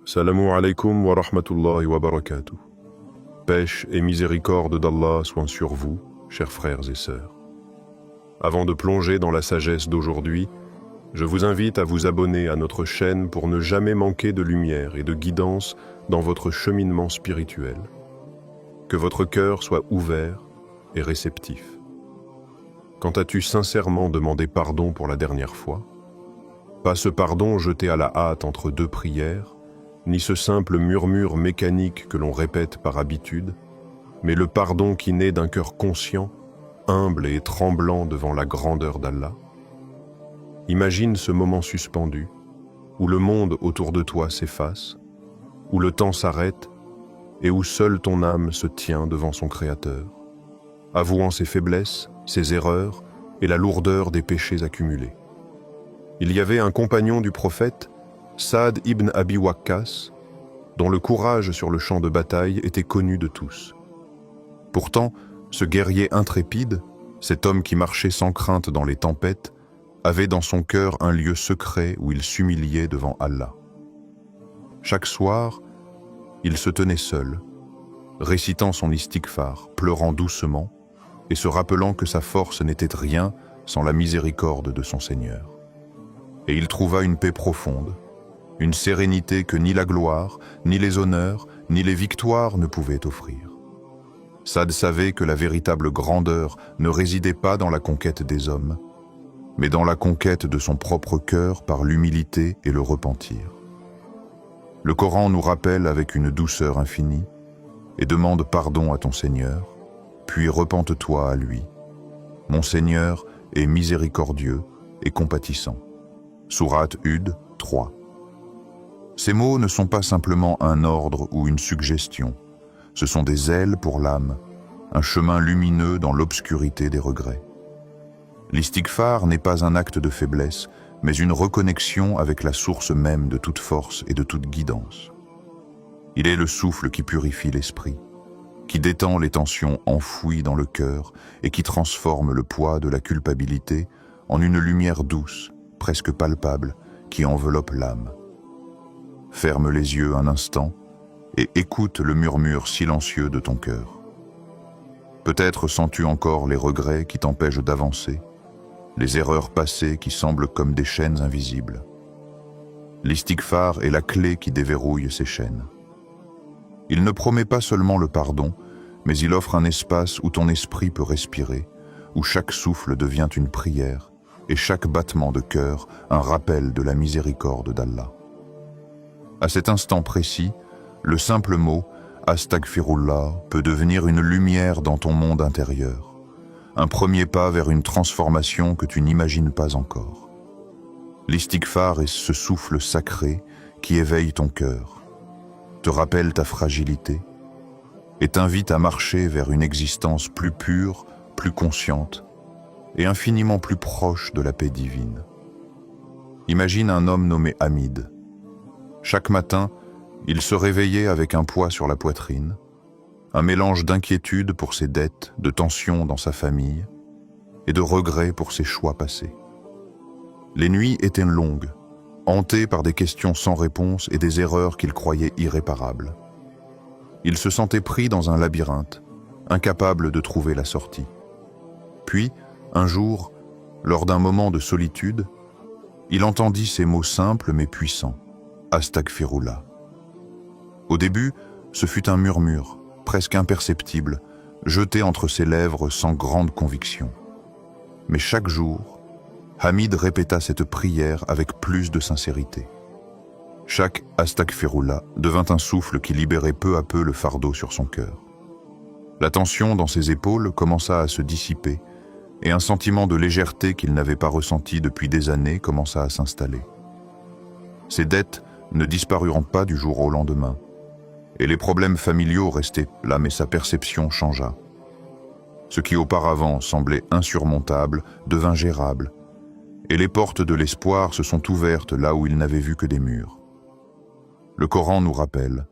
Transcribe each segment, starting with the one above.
Salamu alaykum wa rahmatullahi wa barakatuh. Pêche et miséricorde d'Allah soient sur vous, chers frères et sœurs. Avant de plonger dans la sagesse d'aujourd'hui, je vous invite à vous abonner à notre chaîne pour ne jamais manquer de lumière et de guidance dans votre cheminement spirituel. Que votre cœur soit ouvert et réceptif. Quand as-tu sincèrement demandé pardon pour la dernière fois? Pas ce pardon jeté à la hâte entre deux prières, ni ce simple murmure mécanique que l'on répète par habitude, mais le pardon qui naît d'un cœur conscient, humble et tremblant devant la grandeur d'Allah. Imagine ce moment suspendu, où le monde autour de toi s'efface, où le temps s'arrête et où seule ton âme se tient devant son Créateur, avouant ses faiblesses, ses erreurs et la lourdeur des péchés accumulés. Il y avait un compagnon du prophète, Saad ibn Abi Waqqas, dont le courage sur le champ de bataille était connu de tous. Pourtant, ce guerrier intrépide, cet homme qui marchait sans crainte dans les tempêtes, avait dans son cœur un lieu secret où il s'humiliait devant Allah. Chaque soir, il se tenait seul, récitant son istighfar, pleurant doucement et se rappelant que sa force n'était rien sans la miséricorde de son Seigneur. Et il trouva une paix profonde, une sérénité que ni la gloire, ni les honneurs, ni les victoires ne pouvaient offrir. Saad savait que la véritable grandeur ne résidait pas dans la conquête des hommes, mais dans la conquête de son propre cœur par l'humilité et le repentir. Le Coran nous rappelle avec une douceur infinie et demande pardon à ton Seigneur, puis repente-toi à lui. Mon Seigneur est miséricordieux et compatissant. Sourate Hud 3. Ces mots ne sont pas simplement un ordre ou une suggestion, ce sont des ailes pour l'âme, un chemin lumineux dans l'obscurité des regrets. L'istighfar n'est pas un acte de faiblesse, mais une reconnexion avec la source même de toute force et de toute guidance. Il est le souffle qui purifie l'esprit, qui détend les tensions enfouies dans le cœur et qui transforme le poids de la culpabilité en une lumière douce, presque palpable, qui enveloppe l'âme. Ferme les yeux un instant et écoute le murmure silencieux de ton cœur. Peut-être sens-tu encore les regrets qui t'empêchent d'avancer, les erreurs passées qui semblent comme des chaînes invisibles. L'istighfar est la clé qui déverrouille ces chaînes. Il ne promet pas seulement le pardon, mais il offre un espace où ton esprit peut respirer, où chaque souffle devient une prière et chaque battement de cœur un rappel de la miséricorde d'Allah. À cet instant précis, le simple mot « Astaghfirullah » peut devenir une lumière dans ton monde intérieur, un premier pas vers une transformation que tu n'imagines pas encore. L'istighfar est ce souffle sacré qui éveille ton cœur, te rappelle ta fragilité et t'invite à marcher vers une existence plus pure, plus consciente et infiniment plus proche de la paix divine. Imagine un homme nommé Hamid. Chaque matin, il se réveillait avec un poids sur la poitrine, un mélange d'inquiétude pour ses dettes, de tension dans sa famille et de regrets pour ses choix passés. Les nuits étaient longues, hantées par des questions sans réponse et des erreurs qu'il croyait irréparables. Il se sentait pris dans un labyrinthe, incapable de trouver la sortie. Puis, un jour, lors d'un moment de solitude, il entendit ces mots simples mais puissants. Astaghfirullah. Au début, ce fut un murmure, presque imperceptible, jeté entre ses lèvres sans grande conviction. Mais chaque jour, Hamid répéta cette prière avec plus de sincérité. Chaque Astaghfirullah devint un souffle qui libérait peu à peu le fardeau sur son cœur. La tension dans ses épaules commença à se dissiper et un sentiment de légèreté qu'il n'avait pas ressenti depuis des années commença à s'installer. Ses dettes ne disparurent pas du jour au lendemain, et les problèmes familiaux restaient là, mais sa perception changea. Ce qui auparavant semblait insurmontable devint gérable, et les portes de l'espoir se sont ouvertes là où il n'avait vu que des murs. Le Coran nous rappelle,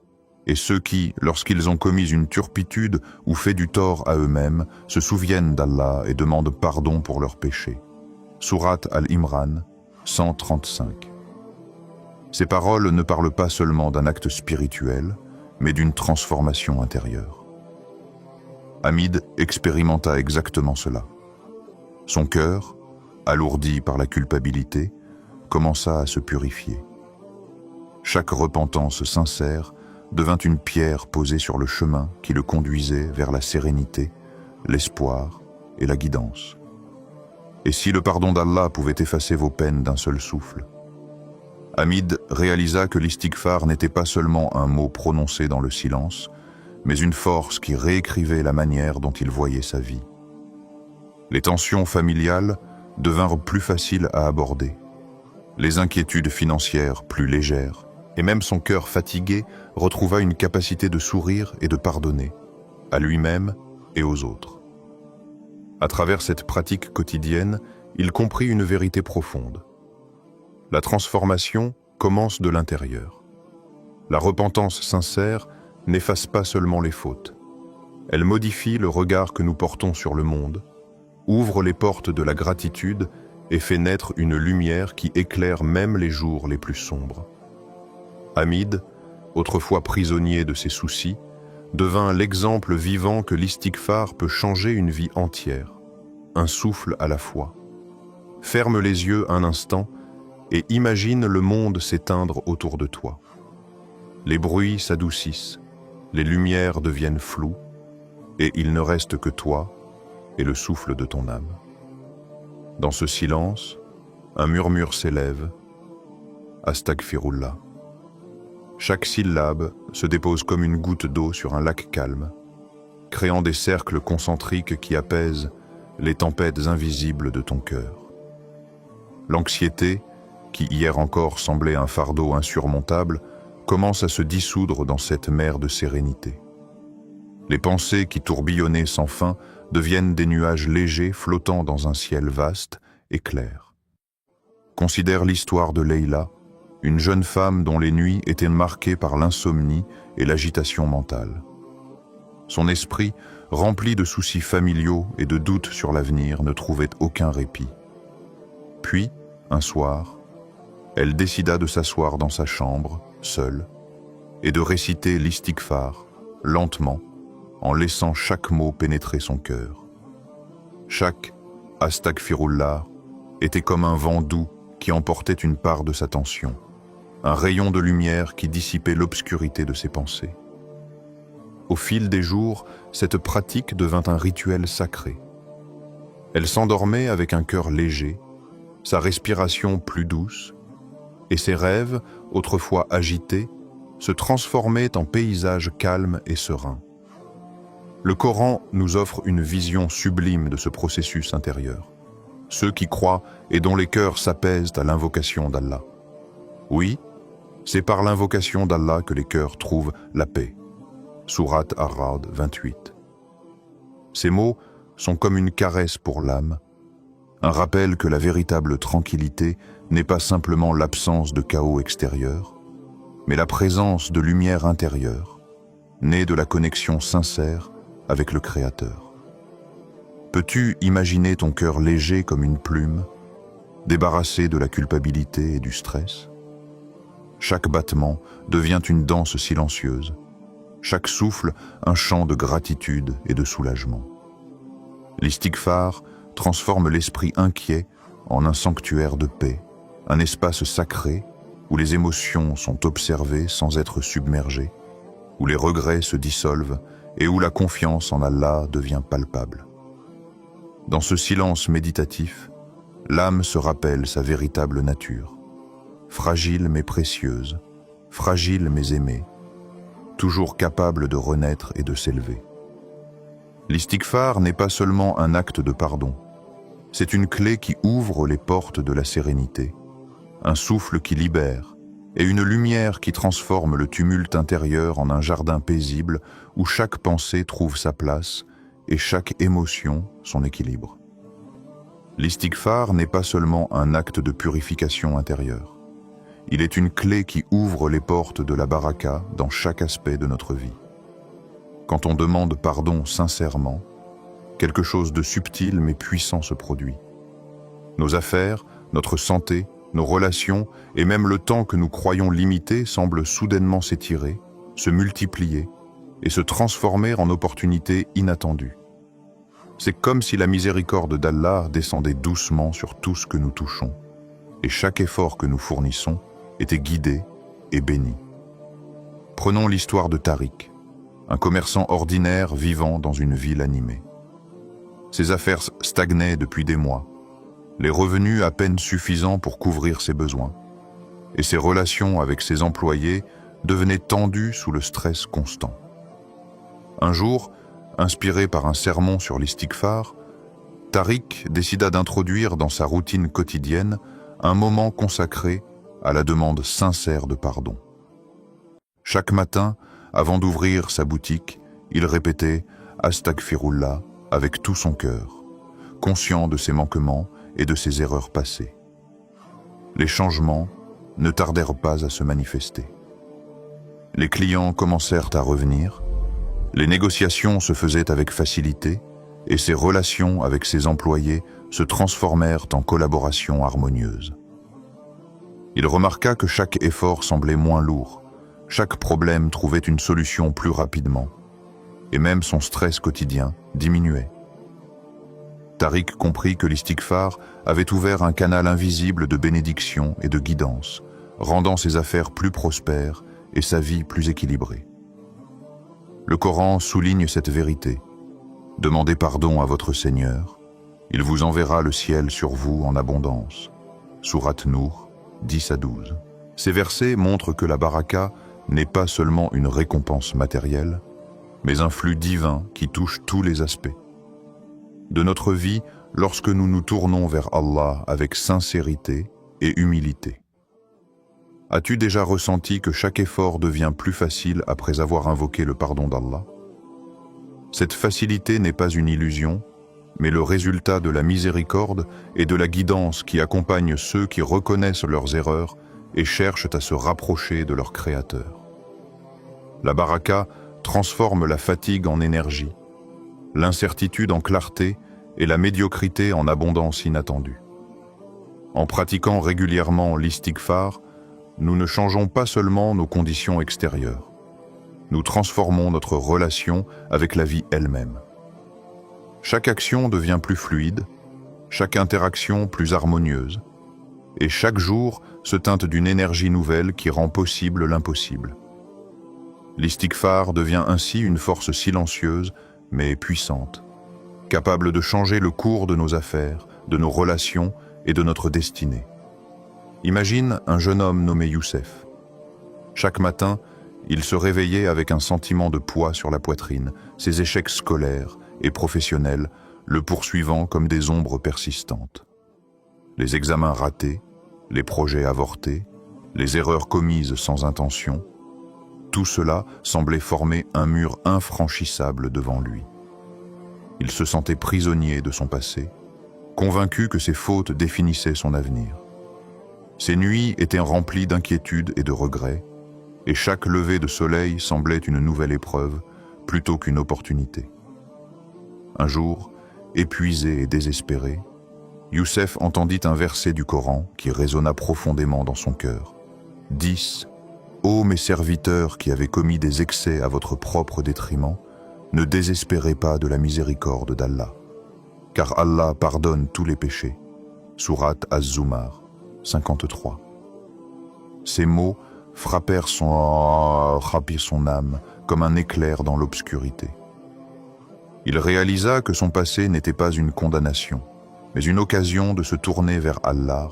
et ceux qui, lorsqu'ils ont commis une turpitude ou fait du tort à eux-mêmes, se souviennent d'Allah et demandent pardon pour leurs péchés. Sourate Al-Imran 135. Ces paroles ne parlent pas seulement d'un acte spirituel, mais d'une transformation intérieure. Hamid expérimenta exactement cela. Son cœur, alourdi par la culpabilité, commença à se purifier. Chaque repentance sincère devint une pierre posée sur le chemin qui le conduisait vers la sérénité, l'espoir et la guidance. Et si le pardon d'Allah pouvait effacer vos peines d'un seul souffle? Hamid réalisa que l'istighfar n'était pas seulement un mot prononcé dans le silence, mais une force qui réécrivait la manière dont il voyait sa vie. Les tensions familiales devinrent plus faciles à aborder, les inquiétudes financières plus légères, et même son cœur fatigué retrouva une capacité de sourire et de pardonner, à lui-même et aux autres. À travers cette pratique quotidienne, il comprit une vérité profonde. La transformation commence de l'intérieur. La repentance sincère n'efface pas seulement les fautes. Elle modifie le regard que nous portons sur le monde, ouvre les portes de la gratitude et fait naître une lumière qui éclaire même les jours les plus sombres. Hamid, autrefois prisonnier de ses soucis, devint l'exemple vivant que l'istighfar peut changer une vie entière, un souffle à la fois. Ferme les yeux un instant et imagine le monde s'éteindre autour de toi. Les bruits s'adoucissent, les lumières deviennent floues, et il ne reste que toi et le souffle de ton âme. Dans ce silence, un murmure s'élève, Astaghfirullah. Chaque syllabe se dépose comme une goutte d'eau sur un lac calme, créant des cercles concentriques qui apaisent les tempêtes invisibles de ton cœur. L'anxiété, qui hier encore semblait un fardeau insurmontable, commence à se dissoudre dans cette mer de sérénité. Les pensées qui tourbillonnaient sans fin deviennent des nuages légers flottant dans un ciel vaste et clair. Considère l'histoire de Leïla, une jeune femme dont les nuits étaient marquées par l'insomnie et l'agitation mentale. Son esprit, rempli de soucis familiaux et de doutes sur l'avenir, ne trouvait aucun répit. Puis, un soir, elle décida de s'asseoir dans sa chambre, seule, et de réciter l'istighfar, lentement, en laissant chaque mot pénétrer son cœur. Chaque « Astaghfirullah » était comme un vent doux qui emportait une part de sa tension, un rayon de lumière qui dissipait l'obscurité de ses pensées. Au fil des jours, cette pratique devint un rituel sacré. Elle s'endormait avec un cœur léger, sa respiration plus douce, et ses rêves, autrefois agités, se transformaient en paysages calmes et sereins. Le Coran nous offre une vision sublime de ce processus intérieur. Ceux qui croient et dont les cœurs s'apaisent à l'invocation d'Allah. Oui, c'est par l'invocation d'Allah que les cœurs trouvent la paix. Sourate Ar-Ra'd 28. Ces mots sont comme une caresse pour l'âme, un rappel que la véritable tranquillité n'est pas simplement l'absence de chaos extérieur, mais la présence de lumière intérieure, née de la connexion sincère avec le Créateur. Peux-tu imaginer ton cœur léger comme une plume, débarrassé de la culpabilité et du stress? Chaque battement devient une danse silencieuse, chaque souffle un chant de gratitude et de soulagement. L'istighfar transforme l'esprit inquiet en un sanctuaire de paix, un espace sacré où les émotions sont observées sans être submergées, où les regrets se dissolvent et où la confiance en Allah devient palpable. Dans ce silence méditatif, l'âme se rappelle sa véritable nature, fragile mais précieuse, fragile mais aimée, toujours capable de renaître et de s'élever. L'istighfar n'est pas seulement un acte de pardon, c'est une clé qui ouvre les portes de la sérénité, un souffle qui libère et une lumière qui transforme le tumulte intérieur en un jardin paisible où chaque pensée trouve sa place et chaque émotion son équilibre. L'istighfar n'est pas seulement un acte de purification intérieure. Il est une clé qui ouvre les portes de la baraka dans chaque aspect de notre vie. Quand on demande pardon sincèrement, quelque chose de subtil mais puissant se produit. Nos affaires, notre santé, nos relations et même le temps que nous croyons limité semblent soudainement s'étirer, se multiplier et se transformer en opportunités inattendues. C'est comme si la miséricorde d'Allah descendait doucement sur tout ce que nous touchons, et chaque effort que nous fournissons était guidé et béni. Prenons l'histoire de Tariq, un commerçant ordinaire vivant dans une ville animée. Ses affaires stagnaient depuis des mois, les revenus à peine suffisants pour couvrir ses besoins, et ses relations avec ses employés devenaient tendues sous le stress constant. Un jour, inspiré par un sermon sur l'istighfar, Tariq décida d'introduire dans sa routine quotidienne un moment consacré à la demande sincère de pardon. Chaque matin, avant d'ouvrir sa boutique, il répétait « Astaghfirullah » avec tout son cœur, conscient de ses manquements et de ses erreurs passées. Les changements ne tardèrent pas à se manifester. Les clients commencèrent à revenir, les négociations se faisaient avec facilité et ses relations avec ses employés se transformèrent en collaboration harmonieuse. Il remarqua que chaque effort semblait moins lourd, chaque problème trouvait une solution plus rapidement, et même son stress quotidien diminuait. Tariq comprit que l'istighfar avait ouvert un canal invisible de bénédiction et de guidance, rendant ses affaires plus prospères et sa vie plus équilibrée. Le Coran souligne cette vérité. Demandez pardon à votre Seigneur, il vous enverra le ciel sur vous en abondance. Sourate Nour, 10 à 12. Ces versets montrent que la baraka n'est pas seulement une récompense matérielle, mais un flux divin qui touche tous les aspects de notre vie lorsque nous nous tournons vers Allah avec sincérité et humilité. As-tu déjà ressenti que chaque effort devient plus facile après avoir invoqué le pardon d'Allah? Cette facilité n'est pas une illusion, mais le résultat de la miséricorde et de la guidance qui accompagnent ceux qui reconnaissent leurs erreurs et cherchent à se rapprocher de leur Créateur. La baraka transforme la fatigue en énergie, l'incertitude en clarté et la médiocrité en abondance inattendue. En pratiquant régulièrement l'istighfar, nous ne changeons pas seulement nos conditions extérieures, nous transformons notre relation avec la vie elle-même. Chaque action devient plus fluide, chaque interaction plus harmonieuse, et chaque jour se teinte d'une énergie nouvelle qui rend possible l'impossible. L'istighfar devient ainsi une force silencieuse mais puissante, capable de changer le cours de nos affaires, de nos relations et de notre destinée. Imagine un jeune homme nommé Youssef. Chaque matin, il se réveillait avec un sentiment de poids sur la poitrine, ses échecs scolaires et professionnels le poursuivant comme des ombres persistantes. Les examens ratés, les projets avortés, les erreurs commises sans intention, tout cela semblait former un mur infranchissable devant lui. Il se sentait prisonnier de son passé, convaincu que ses fautes définissaient son avenir. Ses nuits étaient remplies d'inquiétudes et de regrets, et chaque lever de soleil semblait une nouvelle épreuve plutôt qu'une opportunité. Un jour, épuisé et désespéré, Youssef entendit un verset du Coran qui résonna profondément dans son cœur. 10. Ô mes serviteurs qui avez commis des excès à votre propre détriment, ne désespérez pas de la miséricorde d'Allah, car Allah pardonne tous les péchés. Sourate Az-Zumar, 53. Ces mots frappèrent son âme comme un éclair dans l'obscurité. Il réalisa que son passé n'était pas une condamnation, mais une occasion de se tourner vers Allah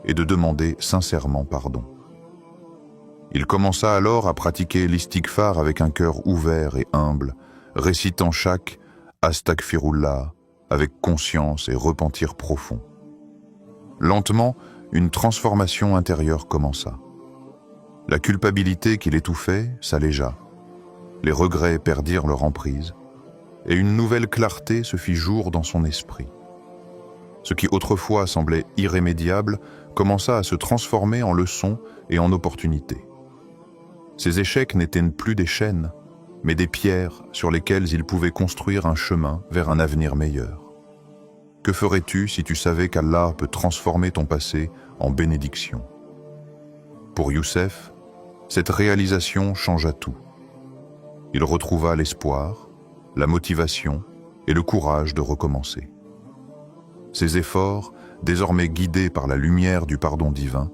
et de demander sincèrement pardon. Il commença alors à pratiquer l'istighfar avec un cœur ouvert et humble, récitant chaque « Astaghfirullah » avec conscience et repentir profond. Lentement, une transformation intérieure commença. La culpabilité qui l'étouffait s'allégea, les regrets perdirent leur emprise, et une nouvelle clarté se fit jour dans son esprit. Ce qui autrefois semblait irrémédiable commença à se transformer en leçons et en opportunités. Ces échecs n'étaient plus des chaînes, mais des pierres sur lesquelles il pouvait construire un chemin vers un avenir meilleur. Que ferais-tu si tu savais qu'Allah peut transformer ton passé en bénédiction? Pour Youssef, cette réalisation changea tout. Il retrouva l'espoir, la motivation et le courage de recommencer. Ses efforts, désormais guidés par la lumière du pardon divin,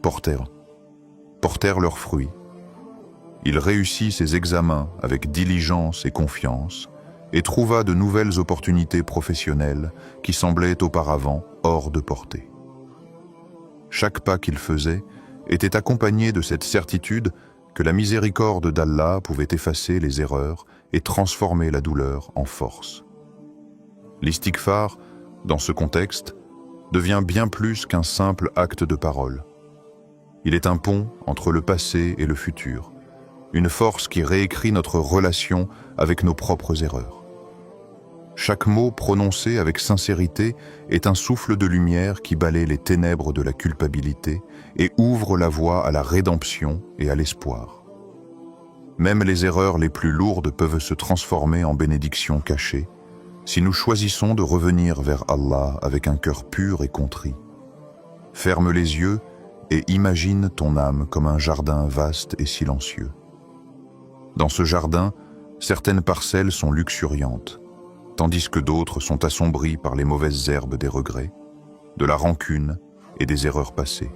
portèrent leurs fruits. Il réussit ses examens avec diligence et confiance et trouva de nouvelles opportunités professionnelles qui semblaient auparavant hors de portée. Chaque pas qu'il faisait était accompagné de cette certitude que la miséricorde d'Allah pouvait effacer les erreurs et transformer la douleur en force. L'istighfar, dans ce contexte, devient bien plus qu'un simple acte de parole. Il est un pont entre le passé et le futur, une force qui réécrit notre relation avec nos propres erreurs. Chaque mot prononcé avec sincérité est un souffle de lumière qui balaie les ténèbres de la culpabilité et ouvre la voie à la rédemption et à l'espoir. Même les erreurs les plus lourdes peuvent se transformer en bénédictions cachées si nous choisissons de revenir vers Allah avec un cœur pur et contrit. Ferme les yeux et imagine ton âme comme un jardin vaste et silencieux. Dans ce jardin, certaines parcelles sont luxuriantes, tandis que d'autres sont assombries par les mauvaises herbes des regrets, de la rancune et des erreurs passées.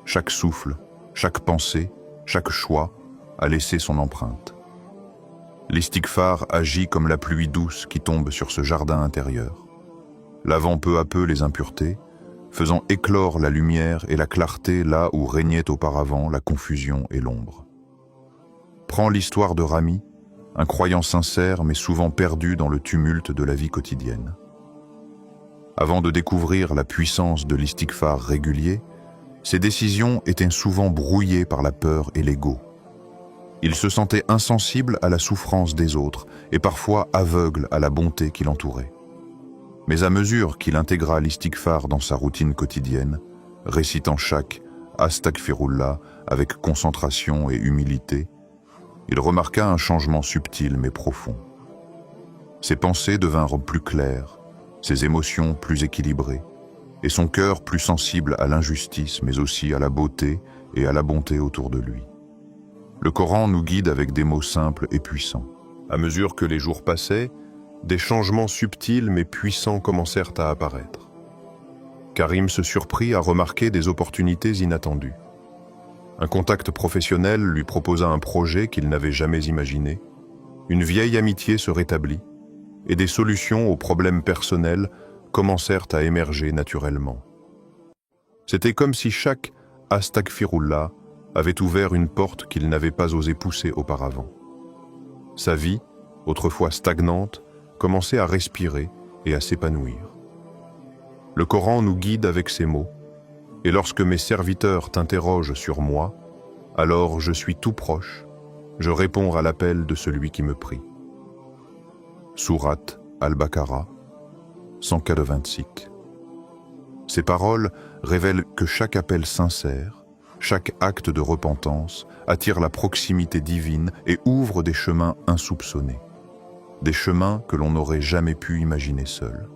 Chaque souffle, chaque pensée, chaque choix a laissé son empreinte. L'istighfar agit comme la pluie douce qui tombe sur ce jardin intérieur, lavant peu à peu les impuretés, faisant éclore la lumière et la clarté là où régnait auparavant la confusion et l'ombre. Prends l'histoire de Rami, un croyant sincère mais souvent perdu dans le tumulte de la vie quotidienne. Avant de découvrir la puissance de l'istighfar régulier, ses décisions étaient souvent brouillées par la peur et l'ego. Il se sentait insensible à la souffrance des autres et parfois aveugle à la bonté qui l'entourait. Mais à mesure qu'il intégra l'istighfar dans sa routine quotidienne, récitant chaque « Astaghfirullah » avec concentration et humilité, il remarqua un changement subtil mais profond. Ses pensées devinrent plus claires, ses émotions plus équilibrées, et son cœur plus sensible à l'injustice mais aussi à la beauté et à la bonté autour de lui. Le Coran nous guide avec des mots simples et puissants. À mesure que les jours passaient, des changements subtils mais puissants commencèrent à apparaître. Karim se surprit à remarquer des opportunités inattendues. Un contact professionnel lui proposa un projet qu'il n'avait jamais imaginé, une vieille amitié se rétablit, et des solutions aux problèmes personnels commencèrent à émerger naturellement. C'était comme si chaque « Astaghfirullah » avait ouvert une porte qu'il n'avait pas osé pousser auparavant. Sa vie, autrefois stagnante, commençait à respirer et à s'épanouir. Le Coran nous guide avec ces mots, « Et lorsque mes serviteurs t'interrogent sur moi, alors je suis tout proche, je réponds à l'appel de celui qui me prie. » Sourate Al-Baqarah, 186. Ces paroles révèlent que chaque appel sincère, chaque acte de repentance attire la proximité divine et ouvre des chemins insoupçonnés, des chemins que l'on n'aurait jamais pu imaginer seul.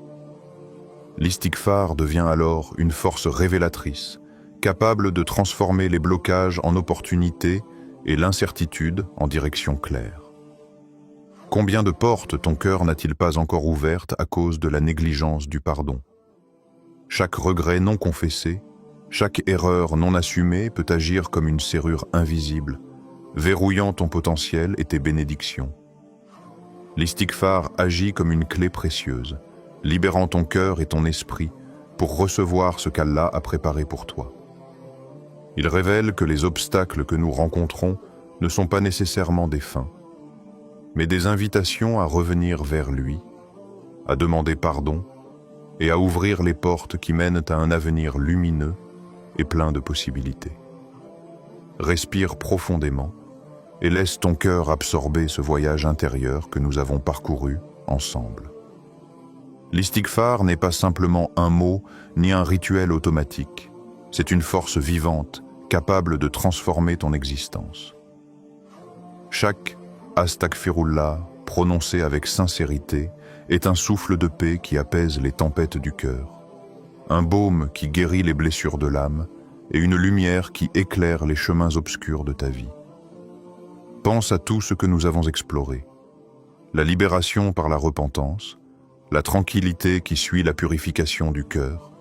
L'istighfar devient alors une force révélatrice, capable de transformer les blocages en opportunités et l'incertitude en direction claire. Combien de portes ton cœur n'a-t-il pas encore ouvertes à cause de la négligence du pardon? Chaque regret non confessé, chaque erreur non assumée peut agir comme une serrure invisible, verrouillant ton potentiel et tes bénédictions. L'istighfar agit comme une clé précieuse, libérant ton cœur et ton esprit pour recevoir ce qu'Allah a préparé pour toi. Il révèle que les obstacles que nous rencontrons ne sont pas nécessairement des fins, mais des invitations à revenir vers lui, à demander pardon et à ouvrir les portes qui mènent à un avenir lumineux et plein de possibilités. Respire profondément et laisse ton cœur absorber ce voyage intérieur que nous avons parcouru ensemble. L'istighfar n'est pas simplement un mot ni un rituel automatique. C'est une force vivante, capable de transformer ton existence. Chaque Astaghfirullah, prononcé avec sincérité, est un souffle de paix qui apaise les tempêtes du cœur, un baume qui guérit les blessures de l'âme et une lumière qui éclaire les chemins obscurs de ta vie. Pense à tout ce que nous avons exploré. La libération par la repentance, la tranquillité qui suit la purification du cœur,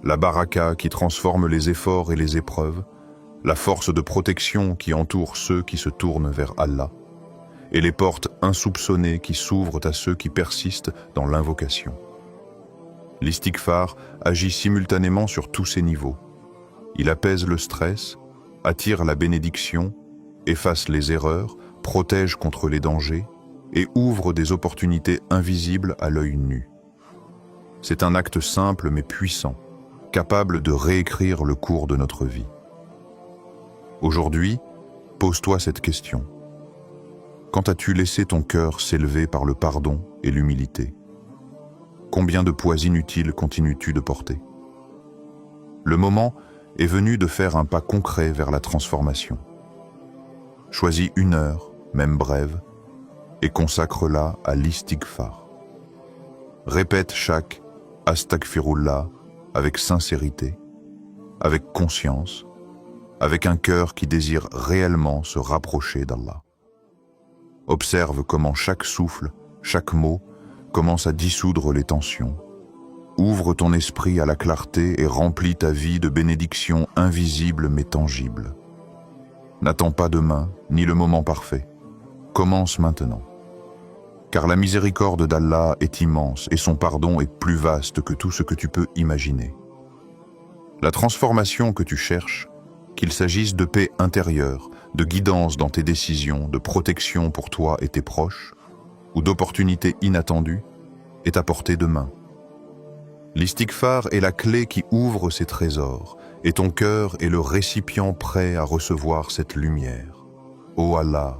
la baraka qui transforme les efforts et les épreuves, la force de protection qui entoure ceux qui se tournent vers Allah, et les portes insoupçonnées qui s'ouvrent à ceux qui persistent dans l'invocation. L'istighfar agit simultanément sur tous ces niveaux. Il apaise le stress, attire la bénédiction, efface les erreurs, protège contre les dangers et ouvre des opportunités invisibles à l'œil nu. C'est un acte simple mais puissant, capable de réécrire le cours de notre vie. Aujourd'hui, pose-toi cette question. Quand as-tu laissé ton cœur s'élever par le pardon et l'humilité? Combien de poids inutiles continues-tu de porter? Le moment est venu de faire un pas concret vers la transformation. Choisis 1 heure, même brève, et consacre-la à l'istighfar. Répète chaque « Astaghfirullah » avec sincérité, avec conscience, avec un cœur qui désire réellement se rapprocher d'Allah. Observe comment chaque souffle, chaque mot, commence à dissoudre les tensions. Ouvre ton esprit à la clarté et remplis ta vie de bénédictions invisibles mais tangibles. N'attends pas demain, ni le moment parfait. Commence maintenant. Car la miséricorde d'Allah est immense et son pardon est plus vaste que tout ce que tu peux imaginer. La transformation que tu cherches, qu'il s'agisse de paix intérieure, de guidance dans tes décisions, de protection pour toi et tes proches, ou d'opportunités inattendues, est à portée de main. L'istighfar est la clé qui ouvre ces trésors, et ton cœur est le récipient prêt à recevoir cette lumière. Ô Allah,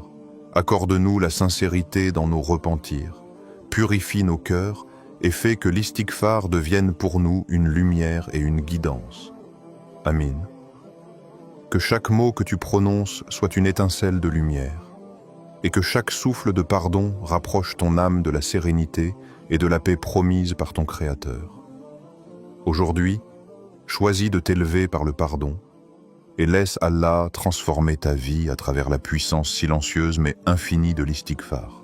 accorde-nous la sincérité dans nos repentirs, purifie nos cœurs et fais que l'istighfar devienne pour nous une lumière et une guidance. Amin. Que chaque mot que tu prononces soit une étincelle de lumière, et que chaque souffle de pardon rapproche ton âme de la sérénité et de la paix promise par ton Créateur. Aujourd'hui, choisis de t'élever par le pardon, et laisse Allah transformer ta vie à travers la puissance silencieuse mais infinie de l'istighfar.